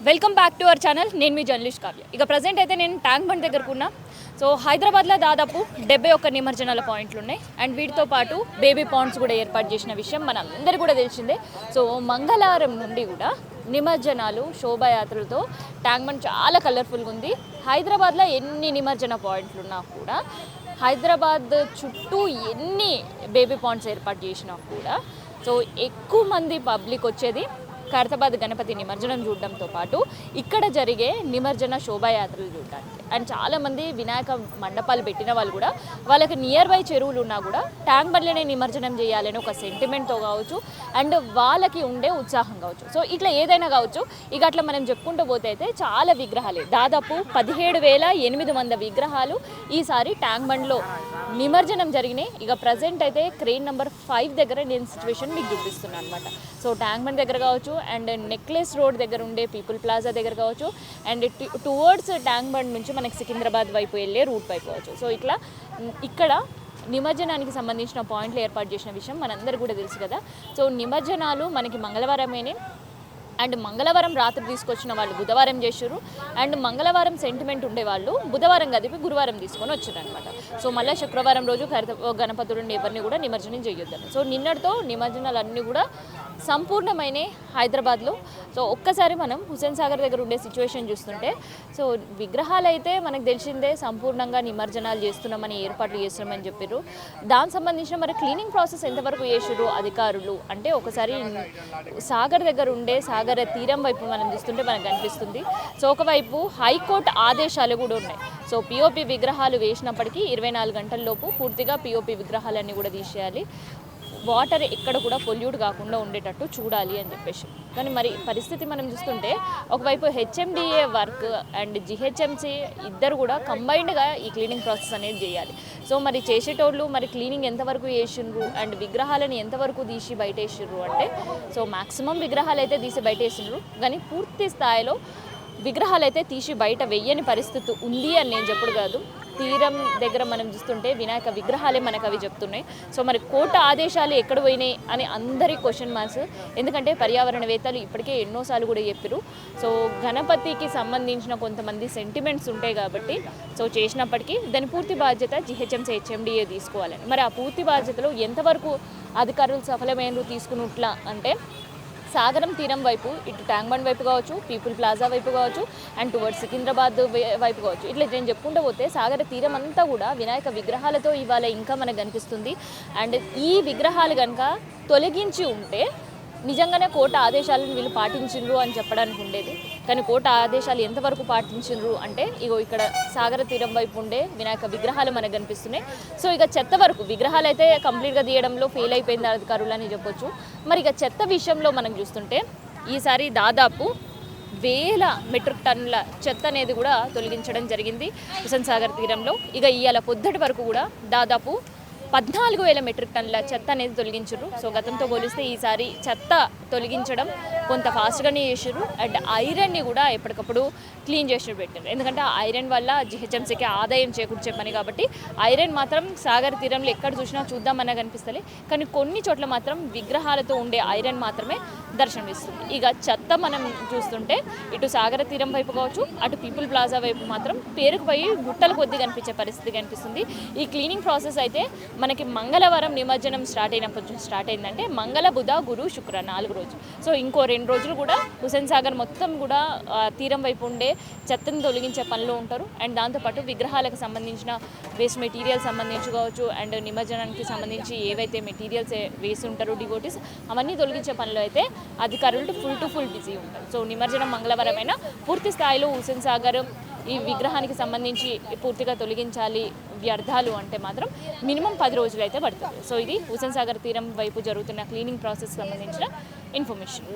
Welcome back to our channel. నేను మీ journalist Kavya. ఇక present అయితే నేను ట్యాంక్ బండ్ దగ్గరకు ఉన్నా. సో హైదరాబాద్లో దాదాపు 71 నిమజ్జనాల పాయింట్లు ఉన్నాయి. అండ్ వీటితో పాటు బేబీ పాండ్స్ కూడా ఏర్పాటు చేసిన విషయం మనందరికీ కూడా తెలిసిందే. సో మంగళవారం నుండి కూడా నిమజ్జనాలు శోభాయాత్రలతో ట్యాంక్ బండ్ చాలా కలర్ఫుల్గా ఉంది. హైదరాబాద్లో ఎన్ని నిమజ్జన పాయింట్లు ఉన్నా కూడా, హైదరాబాద్ చుట్టూ ఎన్ని బేబీ పాండ్స్ ఏర్పాటు చేసినా కూడా సో ఎక్కువ మంది పబ్లిక్ వచ్చేది ఖైరతాబాద్ గణపతి నిమజ్జనం చూడడంతో పాటు ఇక్కడ జరిగే నిమజ్జన శోభాయాత్రలు చూడడానికి. అండ్ చాలామంది వినాయక మండపాలు పెట్టిన వాళ్ళు కూడా వాళ్ళకి నియర్ బై చెరువులు ఉన్నా కూడా ట్యాంక్ బండ్లోనే నిమజ్జనం చేయాలని ఒక సెంటిమెంట్తో కావచ్చు, అండ్ వాళ్ళకి ఉండే ఉత్సాహం కావచ్చు. సో ఇట్లా ఏదైనా కావచ్చు. ఇక అట్లా మనం చెప్పుకుంటూ పోతే అయితే చాలా విగ్రహాలు, దాదాపు 17,800 విగ్రహాలు ఈసారి ట్యాంక్ బండ్లో నిమజ్జనం జరిగినాయి. ఇక ప్రజెంట్ అయితే క్రెయిన్ నెంబర్ 5 దగ్గర నేను సిచ్యువేషన్ మీకు చూపిస్తున్నాను అనమాట. సో ట్యాంక్ బండ్ దగ్గర కావచ్చు, అండ్ నెక్లెస్ రోడ్ దగ్గర ఉండే పీపుల్ ప్లాజా దగ్గర కావచ్చు, అండ్ టువర్డ్స్ ట్యాంక్ బండ్ నుంచి మనకి సికింద్రాబాద్ వైపు వెళ్ళే రూట్ వైపు కావచ్చు. సో ఇట్లా ఇక్కడ నిమజ్జనానికి సంబంధించిన పాయింట్లు ఏర్పాటు చేసిన విషయం మనందరికీ కూడా తెలుసు కదా. సో నిమజ్జనాలు మనకి మంగళవారమేనే, అండ్ మంగళవారం రాత్రి తీసుకొచ్చిన వాళ్ళు బుధవారం చేసారు, అండ్ మంగళవారం సెంటిమెంట్ ఉండేవాళ్ళు బుధవారం కదిపి గురువారం తీసుకొని వచ్చారు అనమాట. సో మళ్ళీ శుక్రవారం రోజు గణపతుడిని ఎవరిని కూడా నిమజ్జనం చేయొద్దని. సో నిన్నటితో నిమజ్జనాలు అన్నీ కూడా సంపూర్ణమైన హైదరాబాద్లో. సో ఒక్కసారి మనం హుస్సేన్ సాగర్ దగ్గర ఉండే సిచ్యువేషన్ చూస్తుంటే, సో విగ్రహాలు అయితే మనకు తెలిసిందే సంపూర్ణంగా నిమజ్జనాలు చేస్తున్నామని, ఏర్పాట్లు చేస్తున్నామని చెప్పారు. దానికి సంబంధించిన మరి క్లీనింగ్ ప్రాసెస్ ఎంతవరకు చేసారు అధికారులు అంటే, ఒకసారి సాగర్ దగ్గర ఉండే సాగర తీరం వైపు మనం చూస్తుంటే మనకు కనిపిస్తుంది. సో ఒకవైపు హైకోర్టు ఆదేశాలు కూడా ఉన్నాయి. సో పిఓపి విగ్రహాలు వేసినప్పటికీ 24 గంటల్లోపు పూర్తిగా పిఓపి విగ్రహాలన్నీ కూడా తీసేయాలి, వాటర్ ఎక్కడ కూడా పొల్యూట్ కాకుండా ఉండేటట్టు చూడాలి అని చెప్పేసి. కానీ మరి పరిస్థితి మనం చూస్తుంటే ఒకవైపు హెచ్ఎండిఏ వర్క్ అండ్ జిహెచ్ఎంసి ఇద్దరు కూడా కంబైన్డ్గా ఈ క్లీనింగ్ ప్రాసెస్ అనేది చేయాలి. సో మరి చేసేటోళ్ళు మరి క్లీనింగ్ ఎంతవరకు చేసిండ్రు, అండ్ విగ్రహాలను ఎంతవరకు తీసి బయట వేసిండ్రు అంటే, సో మ్యాక్సిమం విగ్రహాలు అయితే తీసి బయట వేసిండ్రు, కానీ పూర్తి స్థాయిలో విగ్రహాలు అయితే తీసి బయట వెయ్యని పరిస్థితి ఉంది అని నేను చెప్పుడు కాదు. తీరం దగ్గర మనం చూస్తుంటే వినాయక విగ్రహాలే మనకు అవి చెప్తున్నాయి. సో మరి కోర్టు ఆదేశాలు ఎక్కడ పోయినాయి అని అందరి క్వశ్చన్ మార్క్స్. ఎందుకంటే పర్యావరణవేత్తలు ఇప్పటికే ఎన్నోసార్లు కూడా చెప్పారు. సో గణపతికి సంబంధించిన కొంతమంది సెంటిమెంట్స్ ఉంటాయి కాబట్టి సో చేసినప్పటికీ దాని పూర్తి బాధ్యత జిహెచ్ఎంసీ హెచ్ఎండిఏ తీసుకోవాలని. మరి ఆ పూర్తి బాధ్యతలో ఎంతవరకు అధికారులు సఫలమైనరు తీసుకున్నట్లా అంటే, సాగరం తీరం వైపు ఇటు ట్యాంక్ బండ్ వైపు కావచ్చు, పీపుల్ ప్లాజా వైపు కావచ్చు, అండ్ టువర్డ్స్ సికింద్రాబాద్ వైపు కావచ్చు, ఇట్లా నేను చెప్పుకుంటూ పోతే సాగర తీరం అంతా కూడా వినాయక విగ్రహాలతో ఇవాళ ఇంకా మనకు కనిపిస్తుంది. అండ్ ఈ విగ్రహాలు కనుక తొలగించి ఉంటే నిజంగానే కోర్టు ఆదేశాలను వీళ్ళు పాటించిండ్రు అని చెప్పడానికి ఉండేది. కానీ కోర్టు ఆదేశాలు ఎంతవరకు పాటించిండ్రు అంటే, ఇగో ఇక్కడ సాగర తీరం వైపు ఉండే వినాయక విగ్రహాలు మనకు కనిపిస్తున్నాయి. సో ఇక చెత్త వరకు విగ్రహాలు అయితే కంప్లీట్గా తీయడంలో ఫెయిల్ అయిపోయింది అధికారులు అని చెప్పొచ్చు. మరి ఇక చెత్త విషయంలో మనం చూస్తుంటే ఈసారి దాదాపు 1000 మెట్రిక్ టన్నుల చెత్త అనేది కూడా తొలగించడం జరిగింది హుస్సేన్ సాగర్ తీరంలో. ఇక ఇవాళ పొద్దుటి వరకు కూడా దాదాపు 14,000 మెట్రిక్ టన్నుల చెత్త అనేది తొలగించారు. సో గతంతో పోలిస్తే ఈసారి చెత్త తొలగించడం కొంత ఫాస్ట్గానే చేసారు. అండ్ ఐరన్ని కూడా ఎప్పటికప్పుడు క్లీన్ చేసి పెట్టారు. ఎందుకంటే ఐరన్ వల్ల జిహెచ్ఎంసీకి ఆదాయం చేకూర్చే పని కాబట్టి ఐరన్ మాత్రం సాగర్ తీరంలో ఎక్కడ చూసినా చూద్దామన్నా కనిపిస్తలే. కానీ కొన్ని చోట్ల మాత్రం విగ్రహాలతో ఉండే ఐరన్ మాత్రమే దర్శనమిస్తుంది. ఇక చెత్త మనం చూస్తుంటే ఇటు సాగర తీరం వైపు కావచ్చు, అటు పీపుల్ ప్లాజా వైపు మాత్రం పేరుకు పోయి గుట్టల కొద్ది కనిపించే పరిస్థితి కనిపిస్తుంది. ఈ క్లీనింగ్ ప్రాసెస్ అయితే మనకి మంగళవారం నిమజ్జనం స్టార్ట్ అయిందంటే మంగళ, బుధ, గురు, శుక్ర 4 రోజులు. సో ఇంకో 2 రోజులు కూడా హుస్సేన్ సాగర్ మొత్తం కూడా తీరం వైపు ఉండే చెత్తను తొలగించే పనిలో ఉంటారు. అండ్ దాంతోపాటు విగ్రహాలకు సంబంధించిన వేస్ట్ మెటీరియల్ సంబంధించి కావచ్చు, అండ్ నిమజ్జనానికి సంబంధించి ఏవైతే మెటీరియల్స్ వేసి ఉంటారో డివోటీస్, అవన్నీ తొలగించే పనిలో అయితే అధికారులు ఫుల్ బిజీ ఉంటారు. సో నిమజ్జనం మంగళవారం అయినా పూర్తి స్థాయిలో హుస్సేన్ సాగర్ ఈ విగ్రహానికి సంబంధించి పూర్తిగా తొలగించాలి వ్యర్థాలు అంటే మాత్రం మినిమం 10 రోజులు అయితే పడుతుంది. సో ఇది హుస్సేన్ సాగర్ తీరం వైపు జరుగుతున్న క్లీనింగ్ ప్రాసెస్ సంబంధించిన ఇన్ఫర్మేషన్.